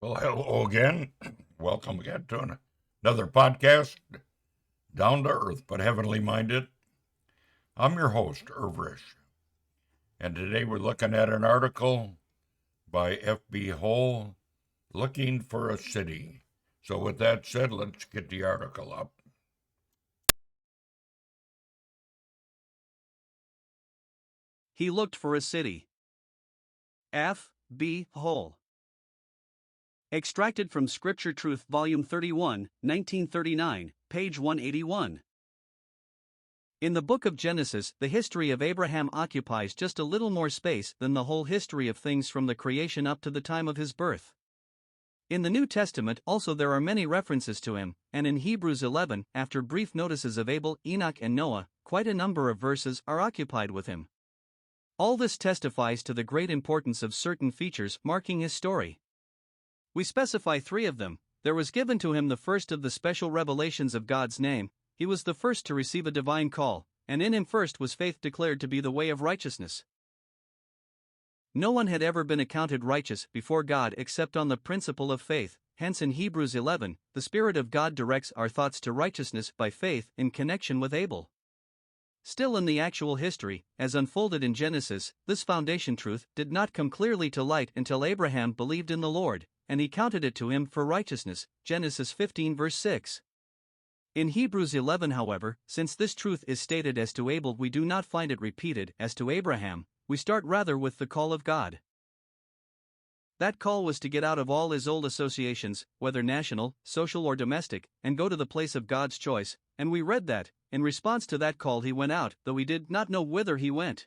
Well, hello again. Welcome again to another podcast, Down to Earth but Heavenly Minded. I'm your host, Risch, and today we're looking at an article by F.B. Hull, Looking for a City. So, with that said, let's get the article up. He looked for a city. F. B. Hull. Extracted from Scripture Truth, Volume 31, 1939, page 181. In the book of Genesis, the history of Abraham occupies just a little more space than the whole history of things from the creation up to the time of his birth. In the New Testament also there are many references to him, and in Hebrews 11, after brief notices of Abel, Enoch and Noah, quite a number of verses are occupied with him. All this testifies to the great importance of certain features marking his story. We specify three of them. There was given to him the first of the special revelations of God's name, he was the first to receive a divine call, and in him first was faith declared to be the way of righteousness. No one had ever been accounted righteous before God except on the principle of faith, hence in Hebrews 11, the Spirit of God directs our thoughts to righteousness by faith in connection with Abel. Still, in the actual history, as unfolded in Genesis, this foundation truth did not come clearly to light until Abraham believed in the Lord, and he counted it to him for righteousness, Genesis 15 verse 6. In Hebrews 11, however, since this truth is stated as to Abel, we do not find it repeated as to Abraham. We start rather with the call of God. That call was to get out of all his old associations, whether national, social or domestic, and go to the place of God's choice, and we read that, in response to that call he went out, though he did not know whither he went.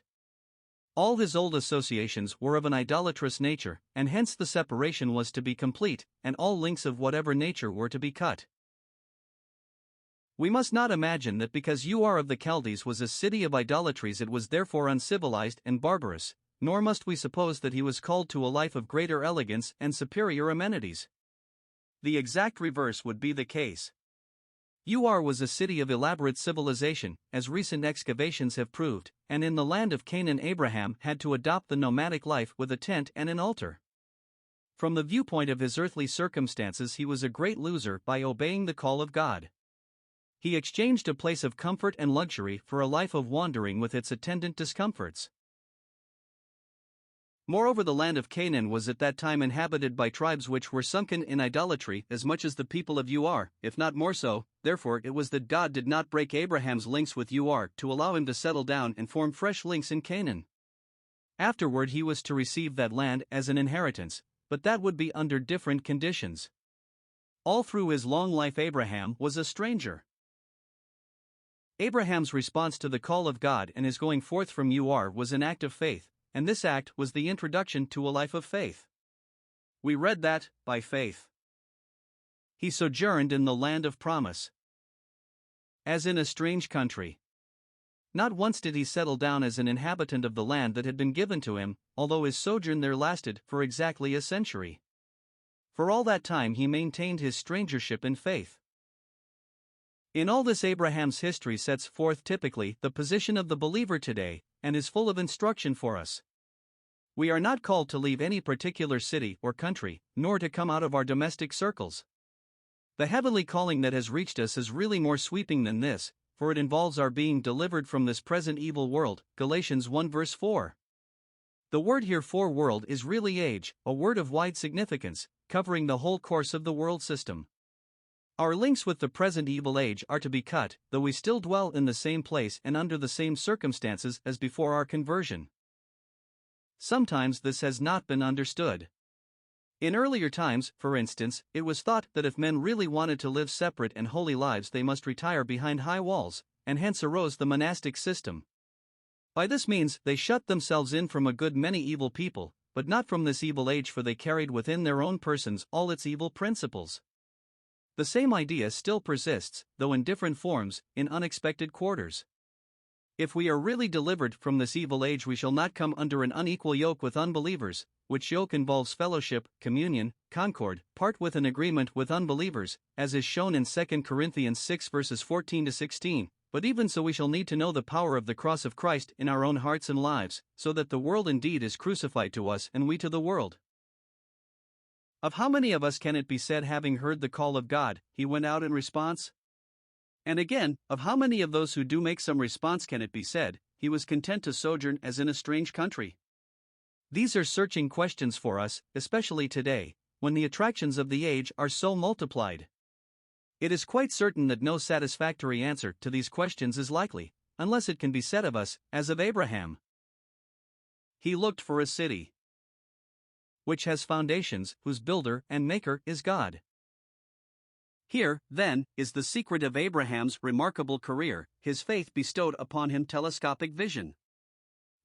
All his old associations were of an idolatrous nature, and hence the separation was to be complete, and all links of whatever nature were to be cut. We must not imagine that because Ur of the Chaldees was a city of idolatries it was therefore uncivilized and barbarous, nor must we suppose that he was called to a life of greater elegance and superior amenities. The exact reverse would be the case. Ur was a city of elaborate civilization, as recent excavations have proved, and in the land of Canaan Abraham had to adopt the nomadic life with a tent and an altar. From the viewpoint of his earthly circumstances he was a great loser by obeying the call of God. He exchanged a place of comfort and luxury for a life of wandering with its attendant discomforts. Moreover, the land of Canaan was at that time inhabited by tribes which were sunken in idolatry as much as the people of Ur, if not more so. Therefore it was that God did not break Abraham's links with Ur to allow him to settle down and form fresh links in Canaan. Afterward he was to receive that land as an inheritance, but that would be under different conditions. All through his long life Abraham was a stranger. Abraham's response to the call of God and his going forth from Ur was an act of faith, and this act was the introduction to a life of faith. We read that, by faith, he sojourned in the land of promise, as in a strange country. Not once did he settle down as an inhabitant of the land that had been given to him, although his sojourn there lasted for exactly a century. For all that time he maintained his strangership in faith. In all this, Abraham's history sets forth typically the position of the believer today, and is full of instruction for us. We are not called to leave any particular city or country, nor to come out of our domestic circles. The heavenly calling that has reached us is really more sweeping than this, for it involves our being delivered from this present evil world, Galatians 1 verse 4. The word here for world is really age, a word of wide significance, covering the whole course of the world system. Our links with the present evil age are to be cut, though we still dwell in the same place and under the same circumstances as before our conversion. Sometimes this has not been understood. In earlier times, for instance, it was thought that if men really wanted to live separate and holy lives they must retire behind high walls, and hence arose the monastic system. By this means they shut themselves in from a good many evil people, but not from this evil age, for they carried within their own persons all its evil principles. The same idea still persists, though in different forms, in unexpected quarters. If we are really delivered from this evil age, we shall not come under an unequal yoke with unbelievers, which yoke involves fellowship, communion, concord, part with an agreement with unbelievers, as is shown in 2 Corinthians 6 verses 14 to 16. But even so we shall need to know the power of the cross of Christ in our own hearts and lives, so that the world indeed is crucified to us and we to the world. Of how many of us can it be said, having heard the call of God, he went out in response? And again, of how many of those who do make some response can it be said, he was content to sojourn as in a strange country? These are searching questions for us, especially today, when the attractions of the age are so multiplied. It is quite certain that no satisfactory answer to these questions is likely, unless it can be said of us, as of Abraham. He looked for a city which has foundations, whose builder and maker is God. Here, then, is the secret of Abraham's remarkable career. His faith bestowed upon him telescopic vision.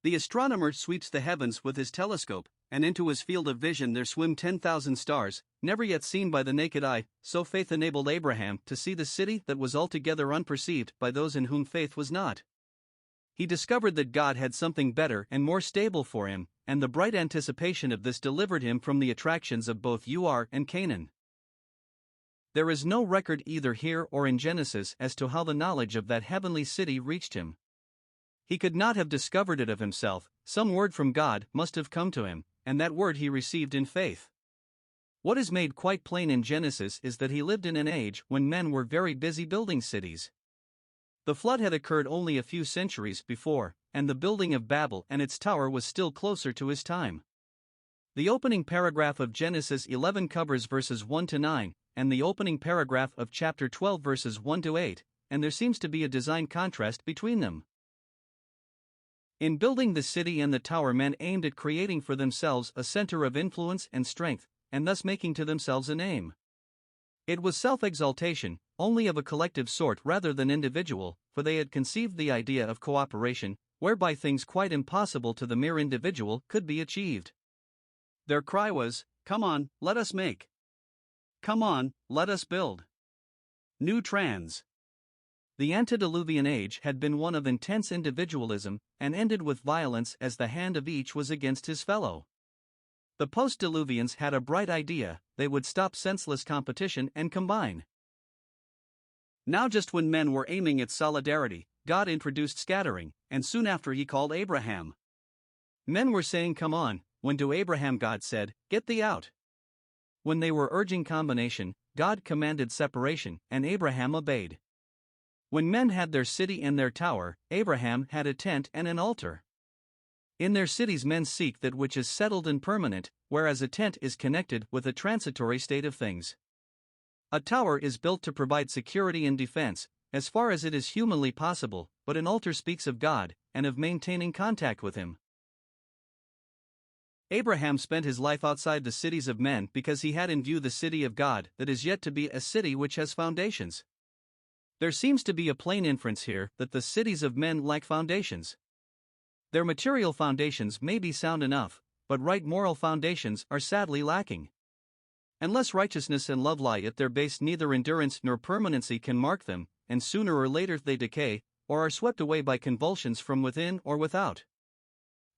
The astronomer sweeps the heavens with his telescope, and into his field of vision there swim 10,000 stars, never yet seen by the naked eye. So faith enabled Abraham to see the city that was altogether unperceived by those in whom faith was not. He discovered that God had something better and more stable for him, and the bright anticipation of this delivered him from the attractions of both Ur and Canaan. There is no record either here or in Genesis as to how the knowledge of that heavenly city reached him. He could not have discovered it of himself. Some word from God must have come to him, and that word he received in faith. What is made quite plain in Genesis is that he lived in an age when men were very busy building cities. The flood had occurred only a few centuries before, and the building of Babel and its tower was still closer to his time. The opening paragraph of Genesis 11 covers verses 1 to 9, and the opening paragraph of chapter 12 verses 1 to 8, and there seems to be a design contrast between them. In building the city and the tower, men aimed at creating for themselves a center of influence and strength, and thus making to themselves a name. It was self-exaltation, only of a collective sort rather than individual, for they had conceived the idea of cooperation, whereby things quite impossible to the mere individual could be achieved. Their cry was, "Come on, let us make. Come on, let us build." New trans. The antediluvian age had been one of intense individualism, and ended with violence as the hand of each was against his fellow. The post-diluvians had a bright idea: they would stop senseless competition and combine. Now, just when men were aiming at solidarity, God introduced scattering, and soon after he called Abraham. Men were saying come on, when to Abraham God said, "Get thee out." When they were urging combination, God commanded separation, and Abraham obeyed. When men had their city and their tower, Abraham had a tent and an altar. In their cities men seek that which is settled and permanent, whereas a tent is connected with a transitory state of things. A tower is built to provide security and defense, as far as it is humanly possible, but an altar speaks of God, and of maintaining contact with Him. Abraham spent his life outside the cities of men because he had in view the city of God that is yet to be, a city which has foundations. There seems to be a plain inference here that the cities of men lack foundations. Their material foundations may be sound enough, but right moral foundations are sadly lacking. Unless righteousness and love lie at their base, neither endurance nor permanency can mark them, and sooner or later they decay, or are swept away by convulsions from within or without.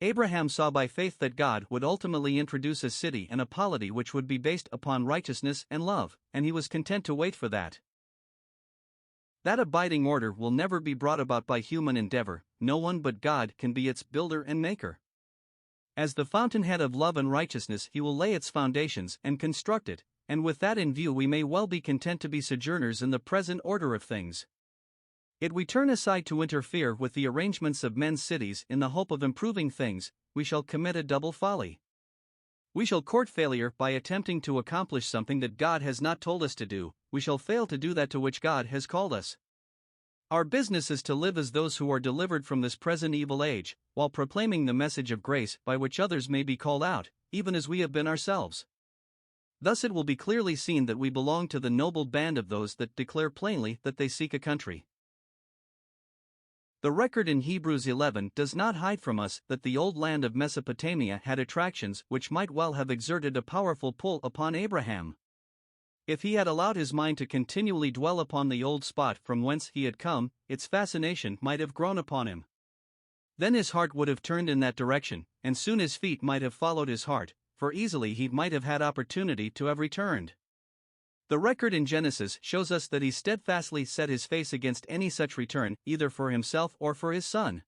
Abraham saw by faith that God would ultimately introduce a city and a polity which would be based upon righteousness and love, and he was content to wait for that. That abiding order will never be brought about by human endeavor. No one but God can be its builder and maker. As the fountainhead of love and righteousness, he will lay its foundations and construct it, and with that in view we may well be content to be sojourners in the present order of things. Yet we turn aside to interfere with the arrangements of men's cities in the hope of improving things, we shall commit a double folly. We shall court failure by attempting to accomplish something that God has not told us to do. We shall fail to do that to which God has called us. Our business is to live as those who are delivered from this present evil age, while proclaiming the message of grace by which others may be called out, even as we have been ourselves. Thus it will be clearly seen that we belong to the noble band of those that declare plainly that they seek a country. The record in Hebrews 11 does not hide from us that the old land of Mesopotamia had attractions which might well have exerted a powerful pull upon Abraham. If he had allowed his mind to continually dwell upon the old spot from whence he had come, its fascination might have grown upon him. Then his heart would have turned in that direction, and soon his feet might have followed his heart, for easily he might have had opportunity to have returned. The record in Genesis shows us that he steadfastly set his face against any such return, either for himself or for his son.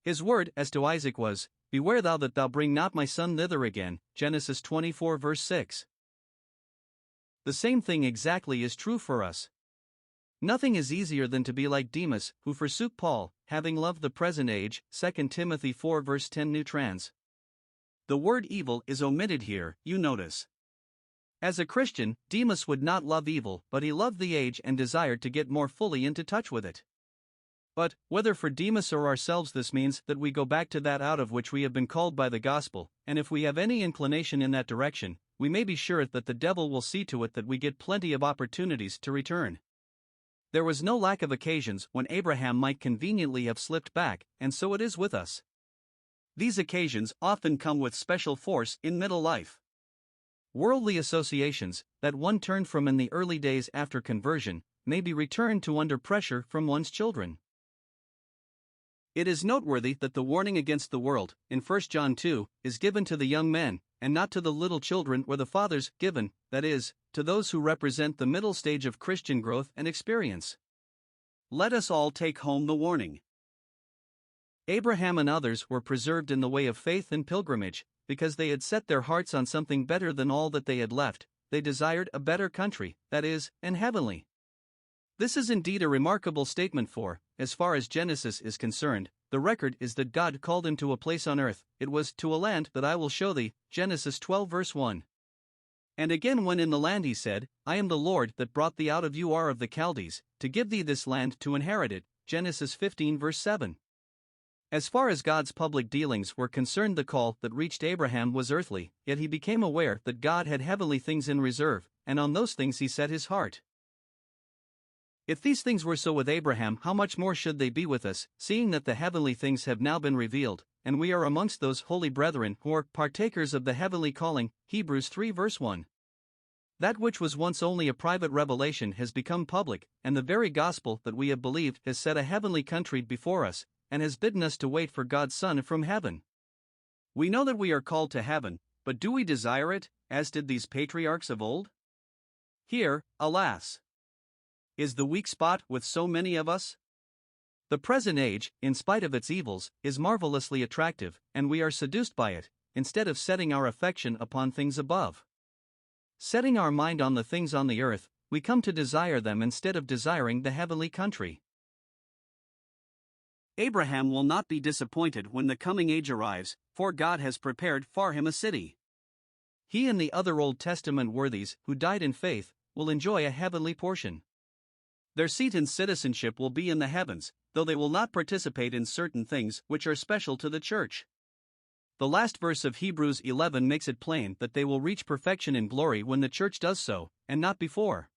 His word as to Isaac was, "Beware thou that thou bring not my son thither again," Genesis 24 verse 6. the same thing exactly is true for us. Nothing is easier than to be like Demas, who forsook Paul, having loved the present age. 2 Timothy 4 verse 10 New Trans. The word evil is omitted here, you notice. As a Christian, Demas would not love evil, but he loved the age and desired to get more fully into touch with it. But, whether for Demas or ourselves, this means that we go back to that out of which we have been called by the gospel, and if we have any inclination in that direction, we may be sure that the devil will see to it that we get plenty of opportunities to return. There was no lack of occasions when Abraham might conveniently have slipped back, and so it is with us. These occasions often come with special force in middle life. Worldly associations, that one turned from in the early days after conversion, may be returned to under pressure from one's children. It is noteworthy that the warning against the world, in 1 John 2, is given to the young men, and not to the little children or the fathers, given, that is, to those who represent the middle stage of Christian growth and experience. Let us all take home the warning. Abraham and others were preserved in the way of faith and pilgrimage, because they had set their hearts on something better than all that they had left. They desired a better country, that is, and heavenly. This is indeed a remarkable statement, for, as far as Genesis is concerned, the record is that God called him to a place on earth. It was to a land that I will show thee, Genesis 12 verse 1. And again, when in the land he said, I am the Lord that brought thee out of Ur of the Chaldees, to give thee this land to inherit it, Genesis 15 verse 7. As far as God's public dealings were concerned, the call that reached Abraham was earthly, yet he became aware that God had heavenly things in reserve, and on those things he set his heart. If these things were so with Abraham, how much more should they be with us, seeing that the heavenly things have now been revealed, and we are amongst those holy brethren who are partakers of the heavenly calling, Hebrews 3 verse 1. That which was once only a private revelation has become public, and the very gospel that we have believed has set a heavenly country before us, and has bidden us to wait for God's Son from heaven. We know that we are called to heaven, but do we desire it, as did these patriarchs of old? Here, alas, is the weak spot with so many of us. The present age, in spite of its evils, is marvelously attractive, and we are seduced by it, instead of setting our affection upon things above. Setting our mind on the things on the earth, we come to desire them instead of desiring the heavenly country. Abraham will not be disappointed when the coming age arrives, for God has prepared for him a city. He and the other Old Testament worthies who died in faith will enjoy a heavenly portion. Their seat and citizenship will be in the heavens, though they will not participate in certain things which are special to the church. The last verse of Hebrews 11 makes it plain that they will reach perfection in glory when the church does so, and not before.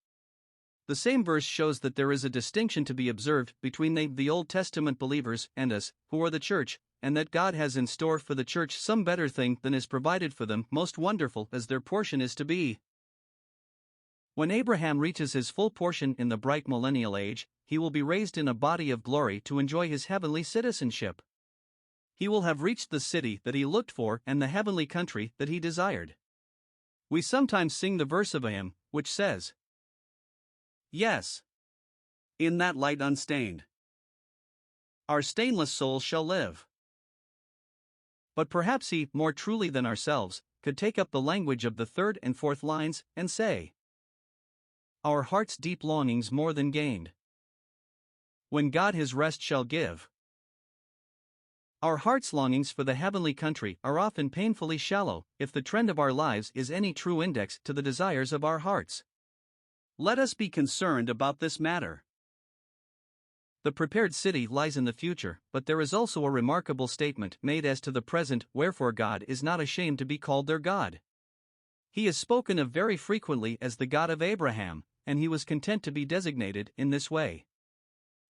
The same verse shows that there is a distinction to be observed between the Old Testament believers and us, who are the church, and that God has in store for the church some better thing than is provided for them, most wonderful as their portion is to be. When Abraham reaches his full portion in the bright millennial age, he will be raised in a body of glory to enjoy his heavenly citizenship. He will have reached the city that he looked for and the heavenly country that he desired. We sometimes sing the verse of a hymn, which says, yes, in that light unstained, our stainless souls shall live. But perhaps he, more truly than ourselves, could take up the language of the third and fourth lines, and say, our heart's deep longings more than gained, when God his rest shall give. Our heart's longings for the heavenly country are often painfully shallow, if the trend of our lives is any true index to the desires of our hearts. Let us be concerned about this matter. The prepared city lies in the future, but there is also a remarkable statement made as to the present, wherefore God is not ashamed to be called their God. He is spoken of very frequently as the God of Abraham, and he was content to be designated in this way.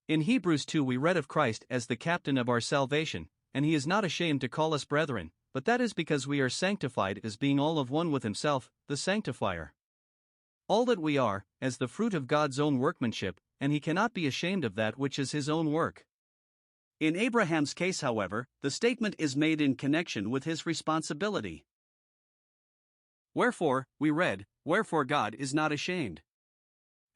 In Hebrews 2 we read of Christ as the captain of our salvation, and he is not ashamed to call us brethren, but that is because we are sanctified as being all of one with himself, the sanctifier. All that we are, as the fruit of God's own workmanship, and he cannot be ashamed of that which is his own work. In Abraham's case, however, the statement is made in connection with his responsibility. Wherefore, we read, wherefore God is not ashamed.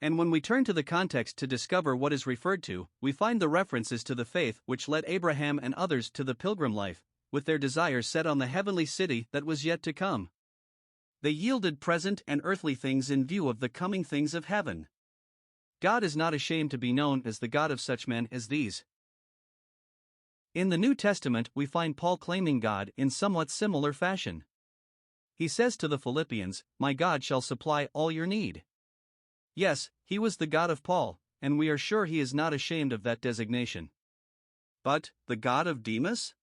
And when we turn to the context to discover what is referred to, we find the references to the faith which led Abraham and others to the pilgrim life, with their desires set on the heavenly city that was yet to come. They yielded present and earthly things in view of the coming things of heaven. God is not ashamed to be known as the God of such men as these. In the New Testament, we find Paul claiming God in somewhat similar fashion. He says to the Philippians, "My God shall supply all your need." Yes, he was the God of Paul, and we are sure he is not ashamed of that designation. But, the God of Demas?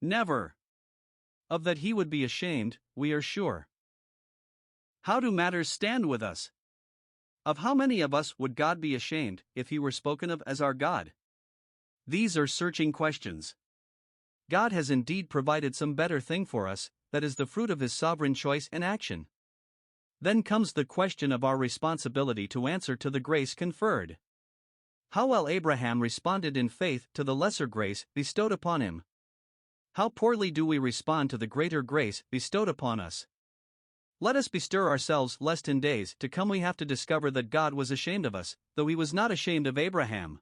Never. Of that he would be ashamed, we are sure. How do matters stand with us? Of how many of us would God be ashamed if he were spoken of as our God? These are searching questions. God has indeed provided some better thing for us, that is the fruit of his sovereign choice and action. Then comes the question of our responsibility to answer to the grace conferred. How well Abraham responded in faith to the lesser grace bestowed upon him. How poorly do we respond to the greater grace bestowed upon us. Let us bestir ourselves lest in days to come we have to discover that God was ashamed of us, though he was not ashamed of Abraham.